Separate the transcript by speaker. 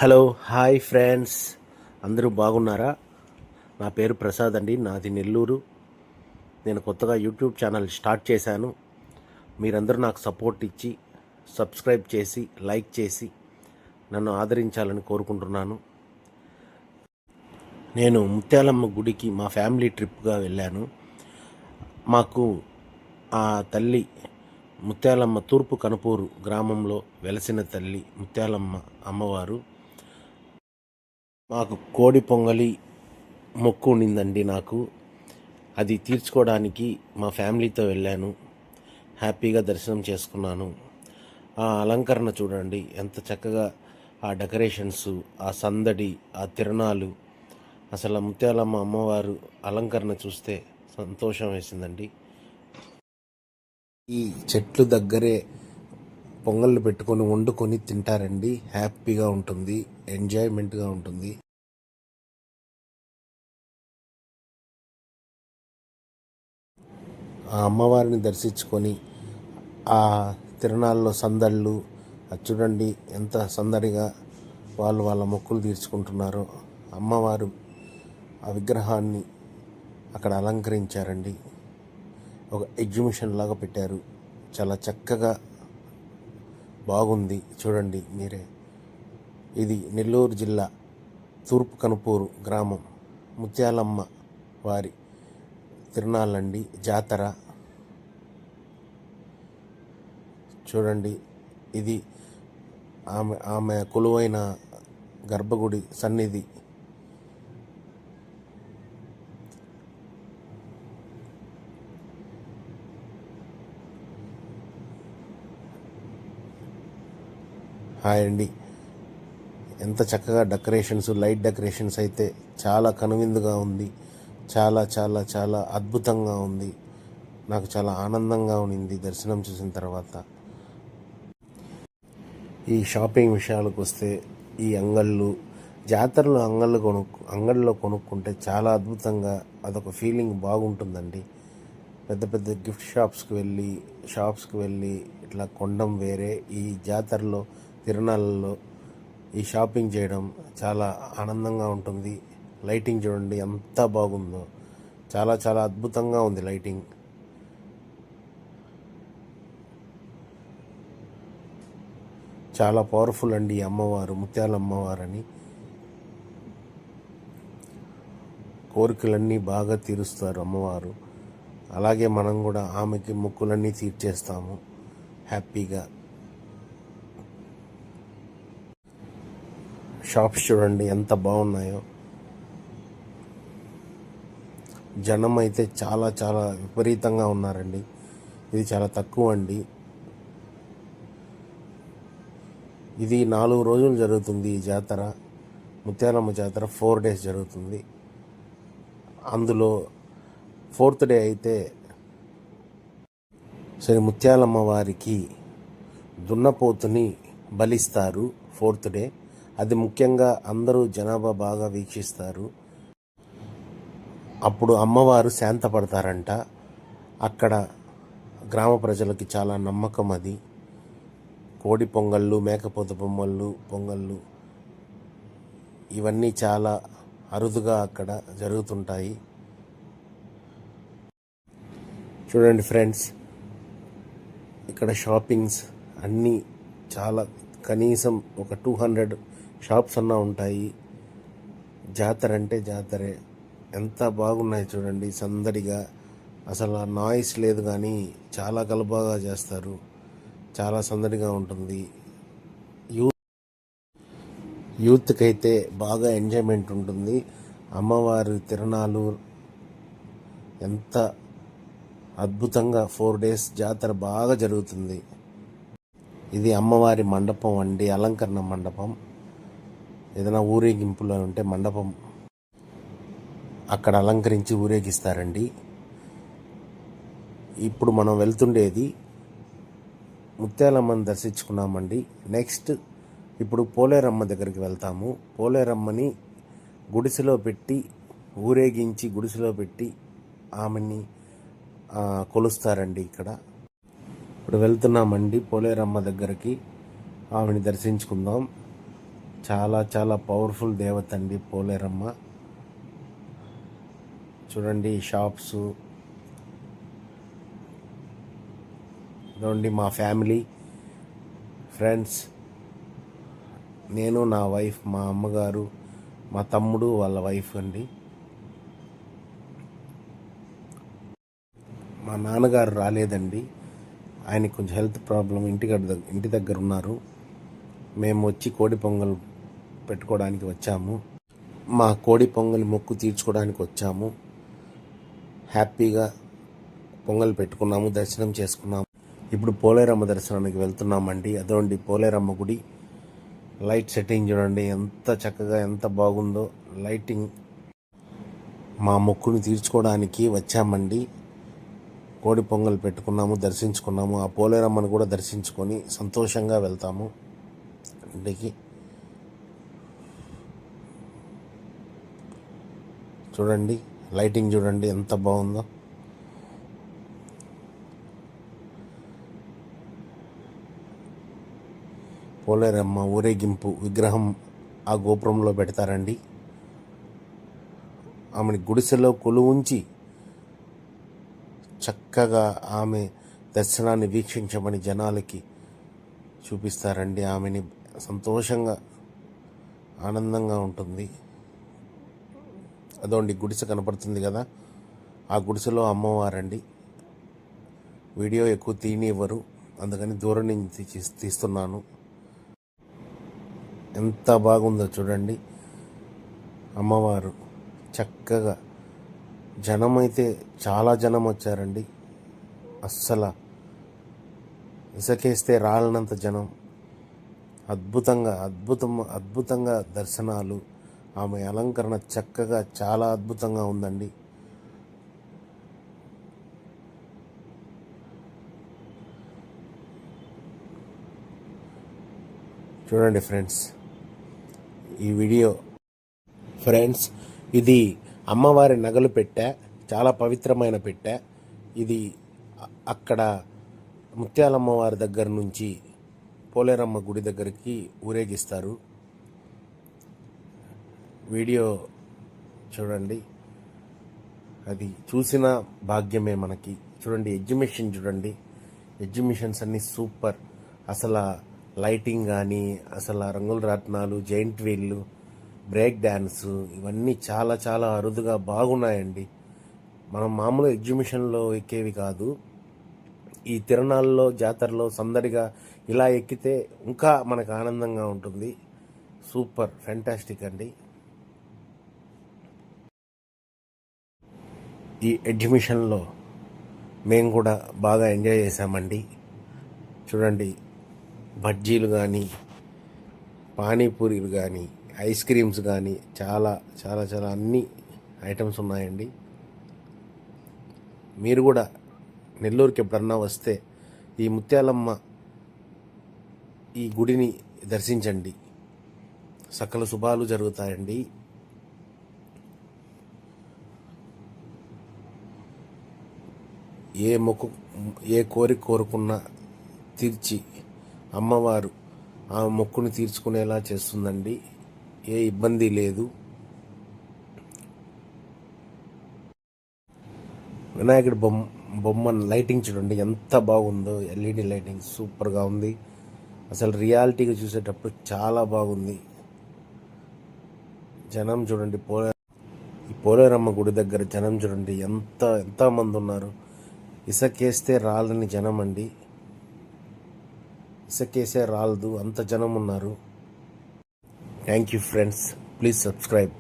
Speaker 1: Hello hi friends, అందరూ బాగున్నారా? నా పేరు ప్రసాద్ అండి, నాది నెల్లూరు. నేను కొత్తగా యూట్యూబ్ ఛానల్ స్టార్ట్ చేశాను. మీరందరూ నాకు సపోర్ట్ ఇచ్చి సబ్స్క్రైబ్ చేసి లైక్ చేసి నన్ను ఆదరించాలని కోరుకుంటున్నాను. నేను ముత్యాలమ్మ గుడికి మా ఫ్యామిలీ ట్రిప్గా వెళ్ళాను. మాకు ఆ తల్లి ముత్యాలమ్మ తూర్పు కనుపూరు గ్రామంలో వెలసిన తల్లి ముత్యాలమ్మ అమ్మవారు. మాకు కోడి పొంగలి మొక్కు ఉండిందండి. నాకు అది తీర్చుకోవడానికి మా ఫ్యామిలీతో వెళ్ళాను. హ్యాపీగా దర్శనం చేసుకున్నాను. ఆ అలంకరణ చూడండి, ఎంత చక్కగా ఆ డెకరేషన్స్, ఆ సందడి, ఆ తిరణాలు, అసలు ముత్యాలమ్మ అమ్మవారు అలంకరణ చూస్తే సంతోషం వేసిందండి. ఈ చెట్లు దగ్గరే పొంగళ్ళు పెట్టుకొని వండుకొని తింటారండి. హ్యాపీగా ఉంటుంది, ఎంజాయ్మెంట్గా ఉంటుంది. ఆ అమ్మవారిని దర్శించుకొని ఆ తిరణాల్లో సందళ్ళు అది చూడండి, ఎంత సందడిగా వాళ్ళు వాళ్ళ మొక్కులు తీర్చుకుంటున్నారో. అమ్మవారు ఆ విగ్రహాన్ని అక్కడ అలంకరించారండి. ఒక ఎగ్జిబిషన్ లాగా పెట్టారు. చాలా చక్కగా బాగుంది, చూడండి మీరే. ఇది నెల్లూరు జిల్లా తూర్పు కనుపూరు గ్రామం ముత్యాలమ్మ వారి తిరునాళ్ళండి, జాతర. చూడండి, ఇది ఆమె కొలువైన గర్భగుడి సన్నిధి. హాయ్ అండి, ఎంత చక్కగా డెకరేషన్స్, లైట్ డెకరేషన్స్ అయితే చాలా కనువిందుగా ఉంది. చాలా చాలా చాలా అద్భుతంగా ఉంది. నాకు చాలా ఆనందంగా ఉంది దర్శనం చూసిన తర్వాత. ఈ షాపింగ్ విషయాలకు వస్తే, ఈ అంగళ్ళు, జాతరలో అంగళ్ళలో కొనుక్కుంటే చాలా అద్భుతంగా అదొక ఫీలింగ్ బాగుంటుందండి. పెద్ద పెద్ద గిఫ్ట్ షాప్స్కి వెళ్ళి ఇట్లా కొనడం వేరే. ఈ జాతరలో, తిరునాళ్ళలో ఈ షాపింగ్ చేయడం చాలా ఆనందంగా ఉంటుంది. లైటింగ్ చూడండి ఎంత బాగుందో, చాలా చాలా అద్భుతంగా ఉంది లైటింగ్. చాలా పవర్ఫుల్ అండి ఈ అమ్మవారు, ముత్యాల అమ్మవారని. కోరికలన్నీ బాగా తీరుస్తారు అమ్మవారు. అలాగే మనం కూడా ఆమెకి మొక్కులన్నీ తీర్చేస్తాము హ్యాపీగా. షాప్స్ చూడండి ఎంత బాగున్నాయో. జనం అయితే చాలా చాలా విపరీతంగా ఉన్నారండి. ఇది చాలా తక్కువ అండి. ఇది 4 రోజులు జరుగుతుంది ఈ జాతర. ముత్యాలమ్మ జాతర 4 days జరుగుతుంది. అందులో 4th day అయితే శ్రీ ముత్యాలమ్మ వారికి దున్నపోతుని బలిస్తారు 4th day. అది ముఖ్యంగా అందరూ జనాభా బాగా వీక్షిస్తారు. అప్పుడు అమ్మవారు శాంతపడతారంట. అక్కడ గ్రామ ప్రజలకి చాలా నమ్మకం అది. కోడి పొంగళ్ళు, మేకపోత పొంగళ్ళు ఇవన్నీ చాలా అరుదుగా అక్కడ జరుగుతుంటాయి. చూడండి ఫ్రెండ్స్, ఇక్కడ షాపింగ్స్ అన్నీ చాలా, కనీసం ఒక 200 షాప్స్ అన్నా ఉంటాయి. జాతర అంటే జాతరే. ఎంత బాగున్నాయి చూడండి, సందడిగా. అసలు నాయిస్ లేదు, కానీ చాలా గలబాగా చేస్తారు. చాలా సందడిగా ఉంటుంది. యూత్కి అయితే బాగా ఎంజాయ్మెంట్ ఉంటుంది. అమ్మవారి తిరణాలు ఎంత అద్భుతంగా 4 days జాతర బాగా జరుగుతుంది. ఇది అమ్మవారి మండపం అండి, అలంకరణ మండపం. ఏదైనా ఊరేగింపులో ఉంటే మండపం అక్కడ అలంకరించి ఊరేగిస్తారండి. ఇప్పుడు మనం వెళ్తుండేది ముత్యాలమ్మని దర్శించుకున్నామండి. నెక్స్ట్ ఇప్పుడు పోలేరమ్మ దగ్గరికి వెళ్తాము. పోలేరమ్మని గుడిసెలో పెట్టి ఊరేగించి, గుడిసెలో పెట్టి ఆమెని కొలుస్తారండి ఇక్కడ. ఇప్పుడు వెళ్తున్నామండి పోలేరమ్మ దగ్గరికి, ఆమెని దర్శించుకుందాం. చాలా చాలా పవర్ఫుల్ దేవత అండి పోలేరమ్మ. చూడండి షాప్స్, ఇదండి మా ఫ్యామిలీ ఫ్రెండ్స్, నేను, నా వైఫ్, మా అమ్మగారు, మా తమ్ముడు వాళ్ళ వైఫ్ అండి. మా నాన్నగారు రాలేదండి, ఆయనకి కొంచెం హెల్త్ ప్రాబ్లం, ఇంటి దగ్గర ఉన్నారు. మేము వచ్చి కోడి పొంగల్ పెట్టుకోవడానికి వచ్చాము. మా కోడి పొంగల్ మొక్కు తీర్చుకోవడానికి వచ్చాము. హ్యాపీగా పొంగల్ పెట్టుకున్నాము, దర్శనం చేసుకున్నాము. ఇప్పుడు పోలేరమ్మ దర్శనానికి వెళ్తున్నామండి. అదోండి పోలేరమ్మ గుడి. లైట్ సెట్టింగ్ చూడండి ఎంత చక్కగా, ఎంత బాగుందో లైటింగ్. మా మొక్కుని తీర్చుకోవడానికి వచ్చామండి. కోడి పొంగల్ పెట్టుకున్నాము, దర్శించుకున్నాము. ఆ పోలేరమ్మను కూడా దర్శించుకొని సంతోషంగా వెళ్తాము ఇంటికి. చూడండి లైటింగ్ చూడండి ఎంత బాగుందో. పోలేరమ్మ ఊరేగింపు విగ్రహం ఆ గోపురంలో పెడతారండి. ఆమెని గుడిసెలో కొలువుంచి చక్కగా ఆమె దర్శనాన్ని వీక్షించమని జనాలకి చూపిస్తారండి. ఆమెని సంతోషంగా, ఆనందంగా ఉంటుంది. అదోండి గుడిసె కనపడుతుంది కదా, ఆ గుడిసెలో అమ్మవారండి. వీడియో ఎక్కువ తీయనివ్వరు, అందుకని దూరం నుంచి తీస్తున్నాను. ఎంత బాగుందో చూడండి అమ్మవారు. చక్కగా జనం అయితే చాలా జనం వచ్చారండి. అస్సలు ఇసకేస్తే రాలనంత జనం. అద్భుతంగా దర్శనాలు. ఆమె అలంకరణ చక్కగా చాలా అద్భుతంగా ఉందండి. చూడండి ఫ్రెండ్స్ ఈ వీడియో. ఫ్రెండ్స్ ఇది అమ్మవారి నగలు పెట్టె, చాలా పవిత్రమైన పెట్టె. ఇది అక్కడ ముత్యాలమ్మవారి దగ్గర నుంచి పోలేరమ్మ గుడి దగ్గరికి ఊరేగిస్తారు. వీడియో చూడండి, అది చూసిన భాగ్యమే మనకి. చూడండి ఎగ్జిబిషన్ చూడండి, ఎగ్జిబిషన్స్ అన్నీ సూపర్. అసలు లైటింగ్ కానీ, అసలు రంగుల రత్నాలు, జైంట్ వీళ్ళు, బ్రేక్ డ్యాన్స్, ఇవన్నీ చాలా చాలా అరుదుగా బాగున్నాయండి. మనం మామూలు ఎగ్జిబిషన్లో ఎక్కేవి కాదు. ఈ తిరణాల్లో, జాతరలో సందడిగా ఇలా ఎక్కితే ఇంకా మనకు ఆనందంగా ఉంటుంది. సూపర్ ఫ్యాంటాస్టిక్ అండి. ఈ ఎగ్జిబిషన్లో మేము కూడా బాగా ఎంజాయ్ చేసామండి. చూడండి బజ్జీలు కానీ, పానీపూరీలు కానీ, ఐస్ క్రీమ్స్ కానీ చాలా చాలా చాలా అన్ని ఐటమ్స్ ఉన్నాయండి. మీరు కూడా నెల్లూరుకి ఎప్పుడన్నా వస్తే ఈ ముత్యాలమ్మ ఈ గుడిని దర్శించండి, సకల శుభాలు జరుగుతాయండి. ఏ కోరిక కోరుకున్నా తీర్చి అమ్మవారు ఆ మొక్కుని తీర్చుకునేలా చేస్తుందండి. ఏ ఇబ్బంది లేదు. వినాయకుడి బొమ్మ లైటింగ్ చూడండి ఎంత బాగుందో. ఎల్ఈడి లైటింగ్ సూపర్గా ఉంది. అసలు రియాలిటీగా చూసేటప్పుడు చాలా బాగుంది. జనం చూడండి, పోలేరమ్మ గుడి దగ్గర జనం చూడండి ఎంతమంది ఉన్నారు. ఇసకేస్తే రాలని జనం అండి. ఇసకేసే రాలదు, అంత జనం ఉన్నారు. Thank you friends, please subscribe.